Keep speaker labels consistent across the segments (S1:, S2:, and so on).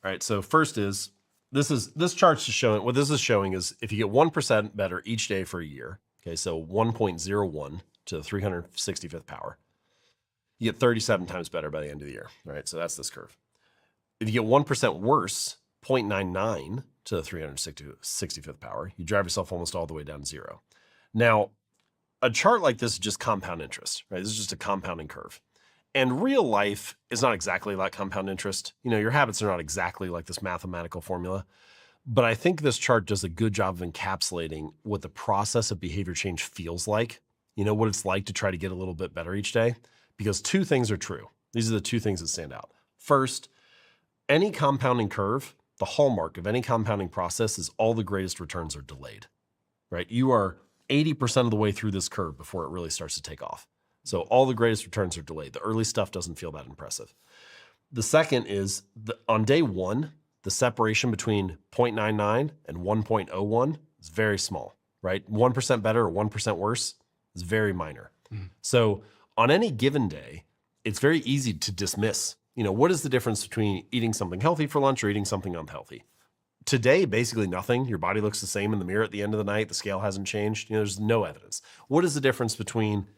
S1: All right, so first is this chart's just showing, what this is showing is if you get 1% better each day for a year, okay, so 1.01 to the 365th power, you get 37 times better by the end of the year, all right? So that's this curve. If you get 1% worse, 0.99 to the 365th power, you drive yourself almost all the way down to zero. Now, a chart like this is just compound interest, right? This is just a compounding curve. And real life is not exactly like compound interest. You know, your habits are not exactly like this mathematical formula. But I think this chart does a good job of encapsulating what the process of behavior change feels like. You know, what it's like to try to get a little bit better each day. Because two things are true. These are the two things that stand out. First, any compounding curve, the hallmark of any compounding process is all the greatest returns are delayed, right? You are 80% of the way through this curve before it really starts to take off. So all the greatest returns are delayed. The early stuff doesn't feel that impressive. The second is on day one, the separation between 0.99 and 1.01 is very small, right? 1% better or 1% worse is very minor. So on any given day, it's very easy to dismiss, you know, what is the difference between eating something healthy for lunch or eating something unhealthy? Today, basically nothing. Your body looks the same in the mirror at the end of the night. The scale hasn't changed. You know, there's no evidence. What is the difference between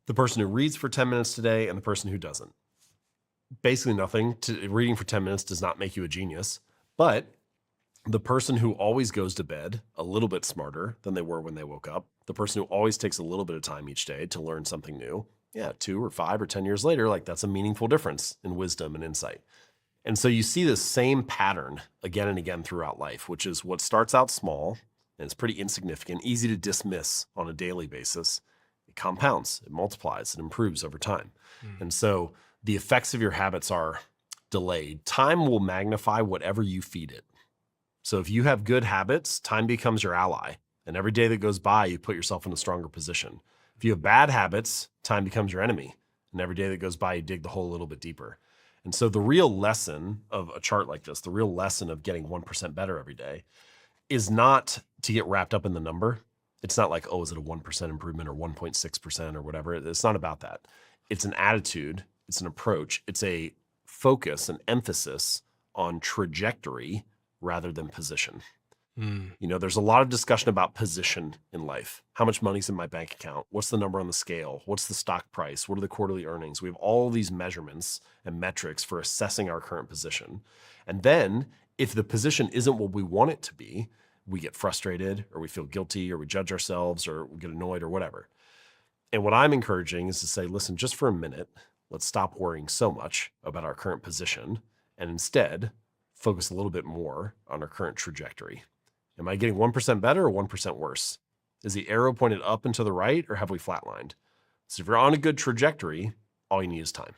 S1: the person who reads for 10 minutes today and the person who doesn't? Basically nothing. Reading for 10 minutes does not make you a genius. But the person who always goes to bed a little bit smarter than they were when they woke up, the person who always takes a little bit of time each day to learn something new, 2 or 5 or 10 years later, like that's a meaningful difference in wisdom and insight. And so you see this same pattern again and again throughout life, which is what starts out small and it's pretty insignificant, easy to dismiss on a daily basis. It compounds, it multiplies, it improves over time. And so the effects of your habits are delayed. Time will magnify whatever you feed it. So if you have good habits, time becomes your ally. And every day that goes by, you put yourself in a stronger position. If you have bad habits, time becomes your enemy. And every day that goes by, you dig the hole a little bit deeper. And so the real lesson of a chart like this, the real lesson of getting 1% better every day is not to get wrapped up in the number. It's not like, oh, is it a 1% improvement or 1.6% or whatever? It's not about that. It's an attitude. It's an approach. It's a focus, an emphasis on trajectory rather than position. You know, there's a lot of discussion about position in life. How much money's in my bank account? What's the number on the scale? What's the stock price? What are the quarterly earnings? We have all these measurements and metrics for assessing our current position. And then if the position isn't what we want it to be, we get frustrated or we feel guilty or we judge ourselves or we get annoyed or whatever. And what I'm encouraging is to say, listen, just for a minute, let's stop worrying so much about our current position and instead focus a little bit more on our current trajectory. Am I getting 1% better or 1% worse? Is the arrow pointed up and to the right or have we flatlined? So if you're on a good trajectory, all you need is time.